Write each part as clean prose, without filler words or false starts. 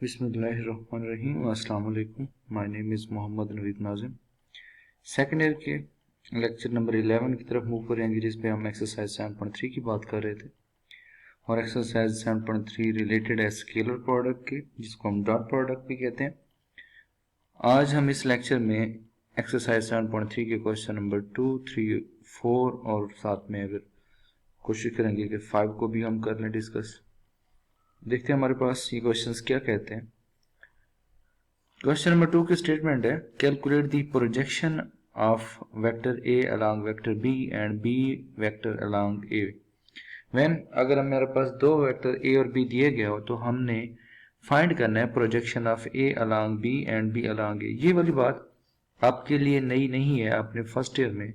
बिस्मिल्लाहिर्रहमानिर्रहीम। अस्सलाम वालेकुम। My name is Mohammad Naveed Nazim. Second year के लेक्चर नंबर 11 की तरफ मूव करेंगे, जिस पे हम एक्सरसाइज 7.3 की बात कर रहे थे। और एक्सरसाइज 7.3 रिलेटेड है स्केलर प्रोडक्ट के, जिसको हम डॉट प्रोडक्ट भी कहते हैं। आज हम इस लेक्चर में एक्सरसाइज 7.3 के क्वेश्चन नंबर 2, 3, 4 और साथ में अगर कोशिश करेंगे कि 5 को भी हम कर लें डिस्कस। देखते हैं हमारे पास ये क्वेश्चंस क्या कहते हैं। क्वेश्चन नंबर 2 की स्टेटमेंट है, calculate the projection of vector A along vector B and B vector along A when. अगर हमारे पास दो वेक्टर ए और बी दिए गए हो तो हमने फाइंड करना है projection of A along b and b along a. ये वाली बात आपके लिए नई नहीं है, आपने फर्स्ट ईयर में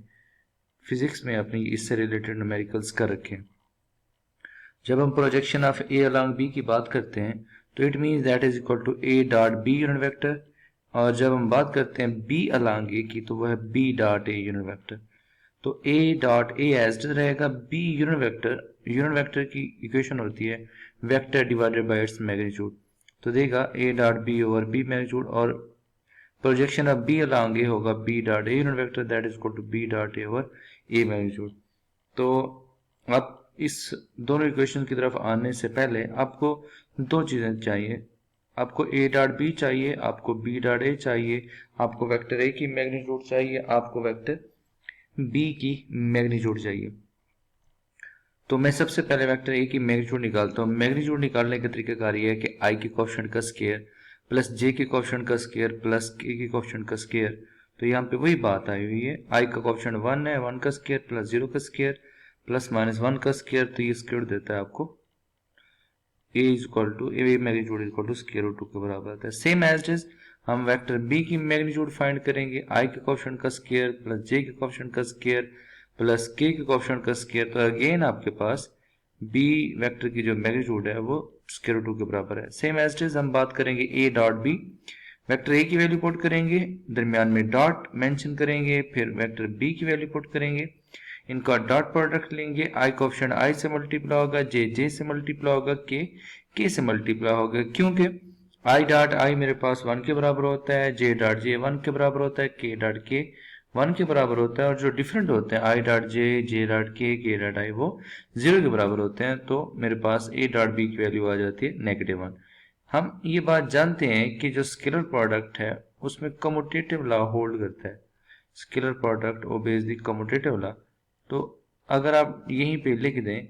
फिजिक्स में अपनी इससे रिलेटेड न्यूमेरिकल्स कर रखे हैं। जब हम projection of A along B की बात करते हैं तो it means that is equal to A dot B unit vector, और जब हम बात करते हैं बी अलोंग ए की तो वह है बी डॉट ए यूनिट वेक्टर। तो ए डॉट ए एज रहेगा B unit vector. Unit vector की इक्वेशन होती है vector divided by its magnitude, तो देगा A dot B over B magnitude, और projection of B along A होगा B dot A unit vector that is equal to B dot A over A magnitude. तो आप इस दोनों equation की तरफ आने से पहले आपको दो चीजें चाहिए। आपको ए डॉट बी चाहिए, आपको बी डॉट ए चाहिए, आपको वेक्टर ए की मैग्नीट्यूड चाहिए, आपको वेक्टर बी की मैग्नीट्यूड चाहिए। तो मैं सबसे पहले वेक्टर ए की मैग्नीट्यूड निकालता हूँ। मैग्नीट्यूड निकालने का तरीकाकार ये है कि आई के कोएफिशिएंट का स्क्वायर प्लस जे के कोएफिशिएंट का स्क्वायर प्लस के कोएफिशिएंट का स्क्वायर। तो यहाँ पे वही बात आई हुई है, आई का कोएफिशिएंट 1 है, 1 का स्क्वायर प्लस 0 का स्क्वायर प्लस माइनस 1 का स्क्वायर, तो ये स्क्वायर देता है आपको a is equal to a magnitude is equal to square root 2 के बराबर आता है। सेम एज इट इज हम वेक्टर बी की मैग्नीट्यूड फाइंड करेंगे, आई के कोएफिशिएंट का स्क्वायर प्लस जे के कोएफिशिएंट का स्क्वायर प्लस के कोएफिशिएंट का स्क्वायर। तो अगेन आपके पास बी वेक्टर की जो मैग्नीट्यूड है वो स्क्वायर रूट 2 के बराबर है। सेम एज इट इज हम बात करेंगे ए डॉट बी, वेक्टर ए की वैल्यू पुट करेंगे, दरमियान में डॉट मेंशन करेंगे, फिर वेक्टर बी की वैल्यू पुट करेंगे, इनका डॉट प्रोडक्ट लेंगे, आई कोएफिशिएंट आई से मल्टीप्लाई होगा, जे से मल्टीप्लाई होगा, के से मल्टीप्लाई होगा, क्योंकि आई डॉट आई मेरे पास 1 के बराबर होता है, जे डॉट जे 1 के बराबर होता है, के डॉट के 1 के बराबर होता है, और जो डिफरेंट होते हैं आई डॉट जे डॉट के डॉट आई वो 0 के बराबर होते हैं। तो मेरे पास ए डॉट बी की वैल्यू आ जाती है -1। हम ये बात जानते हैं कि जो स्केलर प्रोडक्ट है उसमें कम्यूटेटिव लॉ होल्ड करता है। Scalar product obeys the commutative law. तो अगर आप यहीं पे लिख दें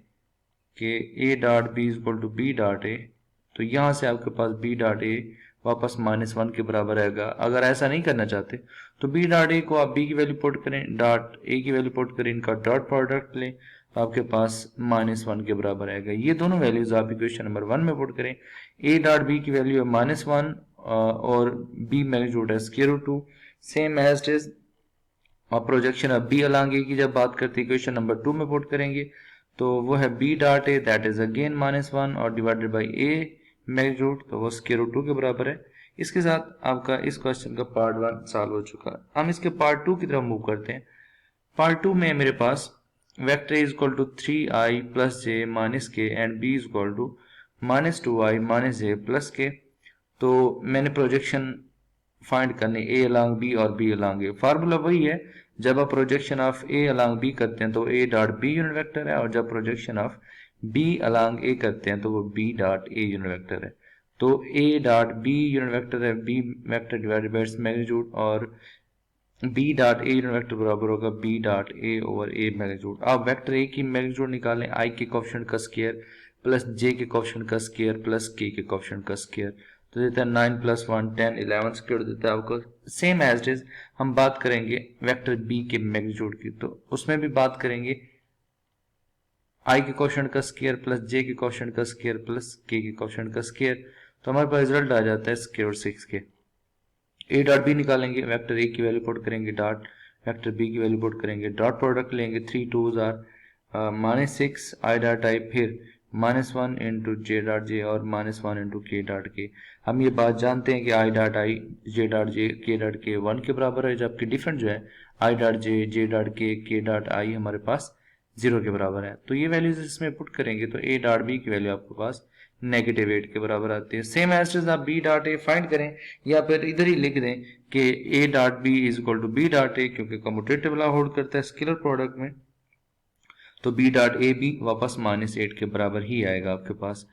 कि A dot B is equal to B dot A, तो यहां से आपके पास बी डॉट ए वापस -1 के बराबर रहेगा। अगर ऐसा नहीं करना चाहते तो बी डॉट ए को आप बी की वैल्यू पुट करें, डॉट ए की वैल्यू पुट करें, इनका डॉट प्रोडक्ट लें, तो आपके पास -1 के बराबर आएगा। ये दोनों वैल्यूज आप इक्वेशन नंबर 1 में पुट करें। ए डॉट बी की वैल्यू है -1 और बी मैग्नीट्यूड है square root 2। Same as it is और projection of B along A की जब बात करते हैं इक्वेशन नंबर 2 में पुट करेंगे तो वो है B dot A that is again -1 और डिवाइडेड बाई ए मैग्नीट्यूड, तो वो स्क्वायर रूट 2 के बराबर है। इसके साथ आपका इस क्वेश्चन का पार्ट 1 सॉल्व हो चुका है। हम इसके पार्ट 2 की तरफ मूव करते हैं। पार्ट 2 में मेरे पास vector is equal to 3i प्लस j minus k and b is equal to -2i minus j plus k. तो मैंने प्रोजेक्शन फाइंड करने ए अलोंग बी और बी अलोंग ए। फार्मूला वही है, जब आप projection of A along b करते हैं तो ए डॉट बी यूनिट वेक्टर है, और जब projection of B along a करते हैं तो वो बी डॉट ए यूनिट वेक्टर है। तो ए डॉट बी यूनिट वेक्टर है b vector divided by its magnitude, और बी डॉट ए यूनिट वेक्टर बराबर होगा बी डॉट ए ओवर ए मैग्नीट्यूड। आप वेक्टर ए की मैग्नीट्यूड निकालें, आई के कोएफिशिएंट का स्क्वायर प्लस जे के कोएफिशिएंट का स्क्वायर प्लस के कोएफिशिएंट का स्क्वायर, तो देता है 9 + 1 10 11 स्क्वायर देता है आपको। सेम एज इट इज हम बात करेंगे वेक्टर बी के मैग्नीट्यूड की, तो उसमें भी बात करेंगे आई के कोएफिशिएंट का स्क्वायर प्लस जे के कोएफिशिएंट का स्क्वायर प्लस के कोएफिशिएंट का स्क्वायर, तो हमारे पास रिजल्ट आ जाता है स्क्वायर रूट 6 के। ए डॉट बी निकालेंगे, वेक्टर ए की वैल्यू पुट करेंगे, डॉट वेक्टर बी की वैल्यू पुट करेंगे, डॉट प्रोडक्ट लेंगे, 3 2s are -6 I dot I, फिर -1 इंटू जे डॉट जे और -1 इंटू के डॉट के। हम ये बात जानते हैं कि I dot I J dot J के डॉट के 1 के बराबर है, जबकि डिफरेंट जो है आई डॉट जे डॉट के डॉट आई हमारे पास 0 के बराबर है। तो ये वैल्यूज इसमें पुट करेंगे तो ए डॉट बी की वैल्यू आपके पास -8 के बराबर आती है। सेम एज आप बी डॉट ए फाइंड करें या फिर इधर ही लिख दें कि A dot B is equal to B dot A, क्योंकि कम्यूटेटिव लॉ होल्ड करता है स्केलर प्रोडक्ट में, तो बी डॉट ए भी वापस -8 के बराबर ही आएगा आपके पास।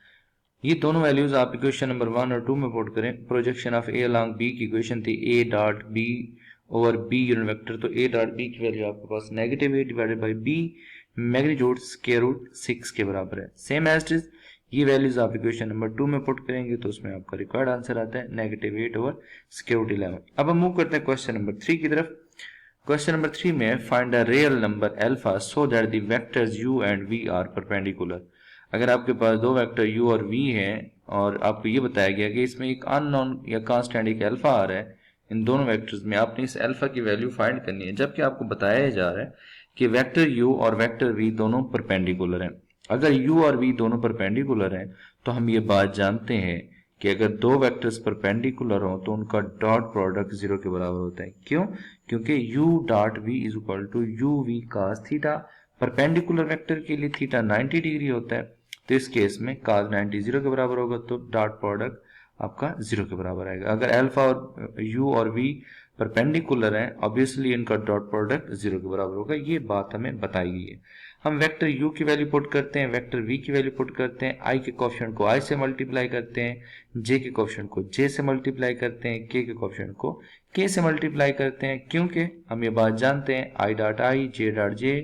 ये दोनों वैल्यूज आप इक्वेशन नंबर 1 और 2 में पुट करें। Projection of A along B की इक्वेशन थी A dot B over B unit vector, तो ए डॉट बी की वैल्यू आपके पास -8 divided by B magnitude square root 6 के बराबर है। सेम एज इज ये वैल्यूज आप इक्वेशन नंबर 2 में पुट करेंगे तो उसमें आपका रिक्वायर्ड आंसर आता है -8 ओवर स्क्वायर रूट 11। अब हम मूव करते हैं क्वेश्चन नंबर 3 की तरफ। क्वेश्चन नंबर 3 में find a real number alpha so that the vectors u and v are perpendicular. अगर आपके पास दो वेक्टर u और v हैं और आपको ये बताया गया कि इसमें एक अननोन या कांस्टेंट एक अल्फा आ रहा है, इन दोनों वेक्टर्स में आपने इस अल्फा की वैल्यू फाइंड करनी है, जबकि आपको बताया जा रहा है कि वेक्टर u और वेक्टर v दोनों परपेंडिकुलर हैं। अगर u और v दोनों परपेंडिकुलर हैं तो हम ये बात जानते हैं कि अगर दो वेक्टर्स परपेंडिकुलर हो तो उनका डॉट प्रोडक्ट 0 के बराबर होता है। क्यों? क्योंकि u dot v is equal to u v cos theta. Perpendicular vector के लिए थीटा 90 डिग्री होता है, तो इस केस में cos 90 0 के बराबर होगा, तो डॉट प्रोडक्ट आपका 0 के बराबर आएगा। अगर अल्फा और u और v परपेंडिकुलर हैं, ऑब्वियसली इनका डॉट प्रोडक्ट 0 के बराबर होगा। ये बात हमें बताई गई है। हम वेक्टर u की वैल्यू पुट करते हैं, वेक्टर v की वैल्यू पुट करते हैं, i के कोएफिशिएंट को i से मल्टीप्लाई करते हैं, j के कोएफिशिएंट को j से मल्टीप्लाई करते हैं, k के कोएफिशिएंट को k से मल्टीप्लाई करते हैं, क्योंकि हम ये बात जानते हैं i dot i j dot j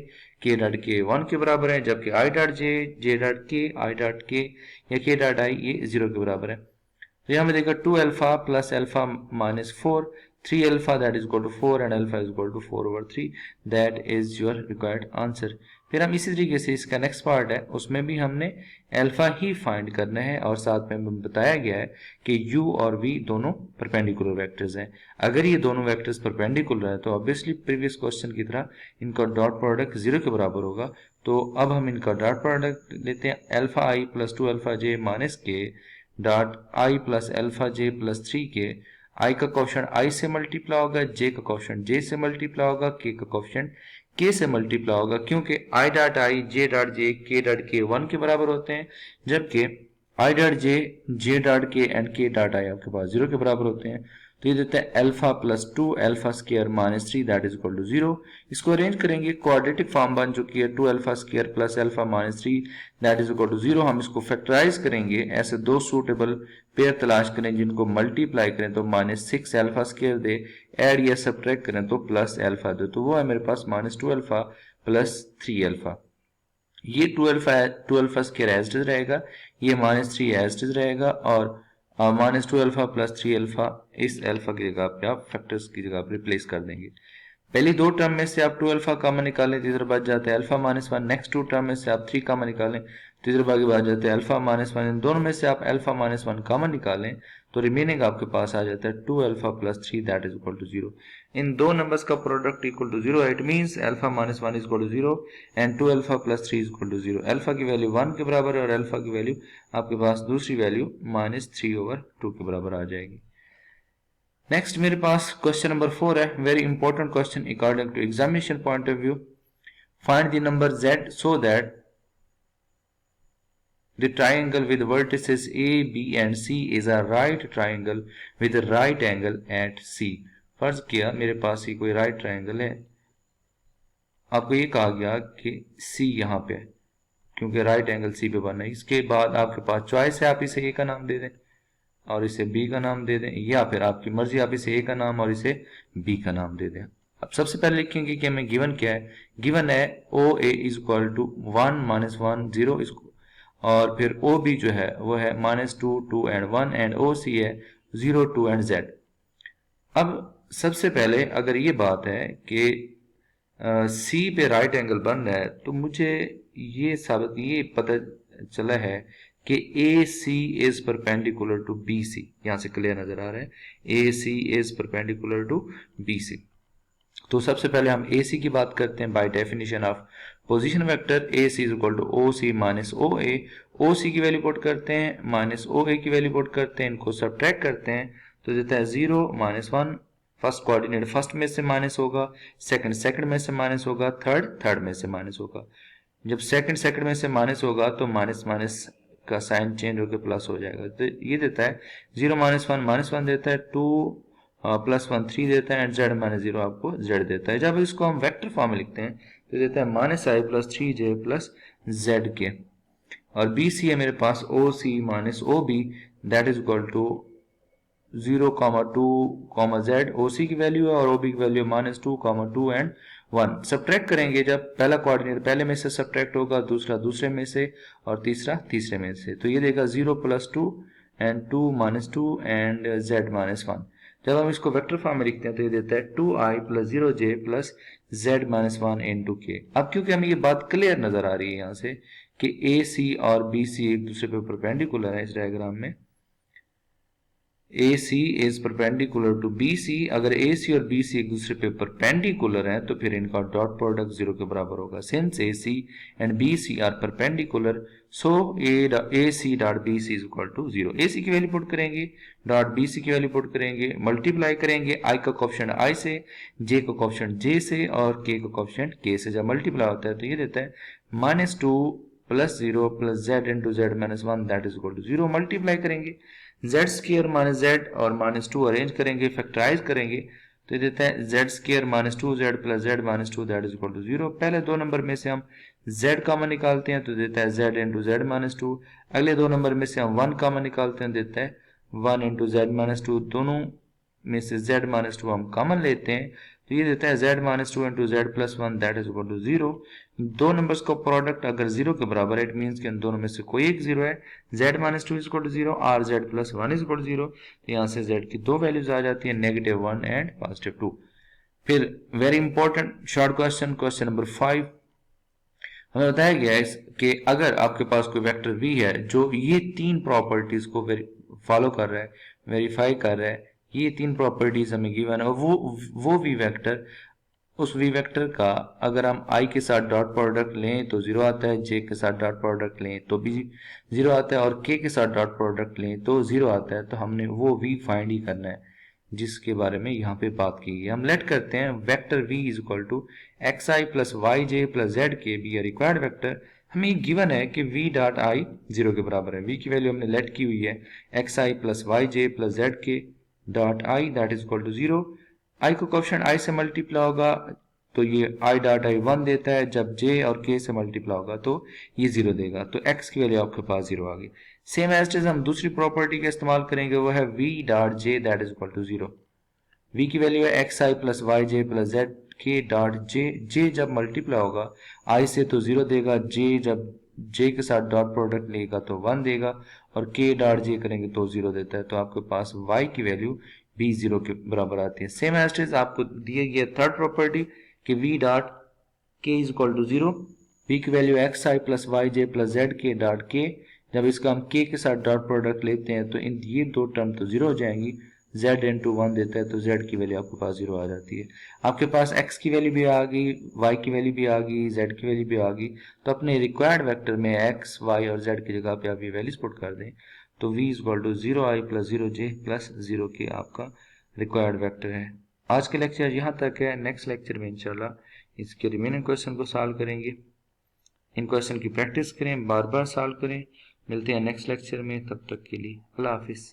k dot k 1 के बराबर है, जबकि i dot j j dot k i dot k या k डॉट i ये 0 के बराबर है। तो यहाँ में देखा 2 alpha plus alpha minus 4, 3 alpha that is equal to 4 and alpha is equal to 4 over 3, that is your required answer. फिर हम इसी तरीके से इसका नेक्स्ट पार्ट है, उसमें भी हमने अल्फा ही फाइंड करना है और साथ में बताया गया है कि u और v दोनों परपेंडिकुलर वेक्टर्स हैं। अगर ये दोनों वेक्टर्स परपेंडिकुलर है तो ऑब्वियसली प्रीवियस क्वेश्चन की तरह इनका डॉट प्रोडक्ट 0 के बराबर होगा। तो अब हम इनका डॉट प्रोडक्ट लेते हैं, alpha i plus 2 alpha j minus k dot i plus alpha j plus 3k। i का कोएफिशिएंट i से मल्टीप्लाई होगा, j का कोएफिशिएंट j से मल्टीप्लाई होगा, k का कोएफिशिएंट k से मल्टीप्लाई होगा, क्योंकि i dot i j dot j k dot k 1 के बराबर होते हैं, जबकि i dot j j dot k and k dot i आपके पास 0 के बराबर होते हैं। तो ये देता है alpha plus 2 alpha square minus 3 that is equal to 0। इसको अरेंज करेंगे, क्वाड्रेटिक फॉर्म बन चुकी है 2 alpha square plus alpha minus 3 that is equal to 0। हम इसको फैक्टराइज करेंगे, ऐसे दो सूटेबल पेयर तलाश करें जिनको मल्टीप्लाई करें तो -6 अल्फा स्क्वायर दे, ऐड या सब्ट्रैक्ट करें तो प्लस अल्फा दे, तो वो है मेरे पास -2 अल्फा प्लस 3 अल्फा। ये 2 अल्फा स्क्वायर एज इट रहेगा, ये -3 एज इट रहेगा, और -2 अल्फा प्लस 3 अल्फा इस अल्फा की जगह पे आप फैक्टर्स की जगह पे रिप्लेस कर देंगे। पहली दो टर्म में से आप 2 अल्फा कॉमन निकालें तो इधर बच जाता है अल्फा -1। नेक्स्ट टू टर्म में से आप 3 कॉमन निकालें तो इधर बाकी बच जाता है अल्फा -1। इन दोनों में से आप अल्फा -1 कॉमन निकालें तो रिमेनिंग आपके पास आ जाता है 2 alpha plus 3 that is equal to 0। इन दो नंबर्स का product equal to 0, it means alpha -1 is equal to 0 and 2 alpha plus 3 is equal to 0। Alpha की वैल्यू 1 के बराबर है और अल्फा की वैल्यू आपके पास दूसरी वैल्यू -3 ओवर 2 के बराबर आ जाएगी। नेक्स्ट मेरे पास क्वेश्चन नंबर 4 है, very important question according to examination point of view. Find the number z so that the triangle with vertices a, b and c is a right triangle with a right angle at c। फर्ज किया मेरे पास ही कोई right triangle है, आपको ये कहा गया कि c यहाँ पे है क्योंकि राइट एंगल c पे बना है। इसके बाद आपके पास चॉइस है, आप इसे a का नाम दे दें और इसे b का नाम दे दें, या फिर आपकी मर्जी आप इसे a का नाम और इसे b का नाम दे दें। अब सबसे पहले लिखेंगे कि हमें गिवन क्या है। गिवन है OA इज इक्वल टू 1 -1 0 इसको, और फिर OB जो है वो है -2 2 एंड 1 एंड OC है 0 2 एंड z। अब सबसे पहले अगर ये बात है कि C पे राइट एंगल बन रहा है तो मुझे ये पता चला है कि AC is perpendicular to BC। यहां से क्लियर नजर आ रहा है AC is perpendicular to BC। तो सबसे पहले हम AC की बात करते हैं। By definition of position vector AC is equal to OC minus OA। OC की वैल्यू पुट करते हैं माइनस OA की वैल्यू पुट करते हैं, इनको सब्ट्रैक्ट करते हैं तो देता है 0 -1। फर्स्ट कोऑर्डिनेट फर्स्ट में से माइनस होगा, सेकंड में से माइनस होगा, थर्ड में से माइनस होगा। जब सेकंड में से माइनस होगा तो माइनस का साइन चेंज होकर प्लस हो जाएगा। तो ये देता है 0 -1 देता है, 2 +1 3 देता है, एंड z -0 आपको z देता है। जब इसको हम वेक्टर फॉर्म में लिखते हैं तो देता है -i + 3j + zk, और बी सी है मेरे पास o c minus o b, that is equal to 0, 2, z। O c की वैल्यू है और ओ बी की वैल्यू -2, 2 एंड 1। सब्ट्रैक्ट करेंगे, जब पहला कोऑर्डिनेट पहले में से सब्ट्रैक्ट होगा, दूसरा दूसरे में से, और तीसरा तीसरे में से। तो ये देगा 0 + 2 एंड 2 -2 एंड z -1। जब हम इसको वेक्टर फॉर्म में लिखते हैं तो ये देता है 2i + 0j + z -1 इंटू के। अब क्योंकि हमें ये बात क्लियर नजर आ रही है यहाँ से कि ए सी और बी सी एक दूसरे पे परपेंडिकुलर है, इस डायग्राम में AC is perpendicular to BC। अगर AC और BC एक दूसरे पे परपेंडिकुलर हैं तो फिर इनका डॉट प्रोडक्ट 0 के बराबर होगा। Since AC and BC are perpendicular, so AC dot BC is equal to 0। AC की वैल्यू पुट करेंगे, डॉट BC की वैल्यू पुट करेंगे, मल्टीप्लाई करेंगे I का कोएफिशिएंट I से, J का कोएफिशिएंट J से, और K का कोएफिशिएंट K से। जब मल्टीप्लाई होता है तो ये देता है -2 + 0 + z into z -1 that is equal to 0। Multiply करेंगे, z² - z और -2 अरेंज करेंगे, फैक्टराइज करेंगे, तो ये देता है z² - 2z + z -2 that is equal to 0। पहले दो नंबर में से हम z कॉमन निकालते हैं तो देता है z इंटू z -2। अगले दो नंबर में से हम 1 कॉमन निकालते हैं, देता है 1 इंटू z -2। दोनों में से z -2 हम कॉमन लेते हैं तो ये देता है z -2 into z + 1 that is equal to 0। दो नंबर्स का प्रोडक्ट अगर 0 के बराबर है, इट मीन्स कि इन दोनों में से कोई एक 0 है। z -2 इज इक्वल टू 0 और z + 1 इज इक्वल टू 0। तो यहाँ से z की दो वैल्यूज आ जाती है, -1 एंड +2। फिर very important short question, question number 5, हमें बताया गया है कि अगर आपके पास कोई वेक्टर v है जो ये तीन प्रॉपर्टीज को फॉलो कर रहा है, वेरीफाई कर रहा है, ये तीन प्रॉपर्टीज हमें गिवन है, और वो वी वेक्टर, उस वी वेक्टर का अगर हम i के साथ डॉट प्रोडक्ट लें तो 0 आता है, j के साथ डॉट प्रोडक्ट लें तो भी 0 आता है, और k के साथ डॉट प्रोडक्ट लें तो 0 आता है। तो हमने वो v फाइंड ही करना है जिसके बारे में यहाँ पे बात की है। हम लेट करते हैं vector v is equal to xi + yj + zk be a required vector. हमें गिवन है कि v डॉट i 0 के बराबर है, v की वैल्यू हमने लेट की हुई है xi + yj + zk dot i that is equal to 0। i को कोएफिशिएंट i से मल्टीप्लाई होगा तो ये i डॉट i 1 देता है, जब j और k से मल्टीप्लाई होगा तो ये 0 देगा, तो x की वैल्यू आपके पास 0 आ गई। सेम एज इट इज हम दूसरी प्रॉपर्टी का इस्तेमाल करेंगे, वो है v dot j that is equal to 0। v की वैल्यू है xi + yj + zk dot j जब मल्टीप्लाई होगा i से तो 0 देगा, j जब j के साथ डॉट प्रोडक्ट लेगा तो 1 देगा, और k डॉट j करेंगे तो 0 देता है। तो आपके पास y की वैल्यू भी 0 के बराबर आती है। सेम एज इट इज आपको दिए गए थर्ड प्रॉपर्टी कि v dot k is equal to 0, v की value xi + yj + zk dot k, जब इसका हम k के साथ डॉट प्रोडक्ट लेते हैं तो इन ये दो टर्म तो 0 हो जाएंगी, z इंटू 1 देता है तो z की वैल्यू आपके पास 0 आ जाती है। आपके पास x की वैल्यू भी आ गई, y की वैल्यू भी आ गई, z की वैल्यू भी आ गई, तो अपने रिक्वायर्ड वेक्टर में x, y और z की जगह पे आप ये वैल्यूज पुट कर दें तो v is equal to 0i + 0j + 0k आपका रिक्वायर्ड वेक्टर है। आज के लेक्चर यहाँ तक है। नेक्स्ट लेक्चर में इंशाल्लाह इसके रिमेनिंग क्वेश्चन को सॉल्व करेंगे। इन क्वेश्चन की प्रैक्टिस करें, बार बार सॉल्व करें। मिलते हैं नेक्स्ट लेक्चर में, तब तक के लिए अल्लाह हाफिज़।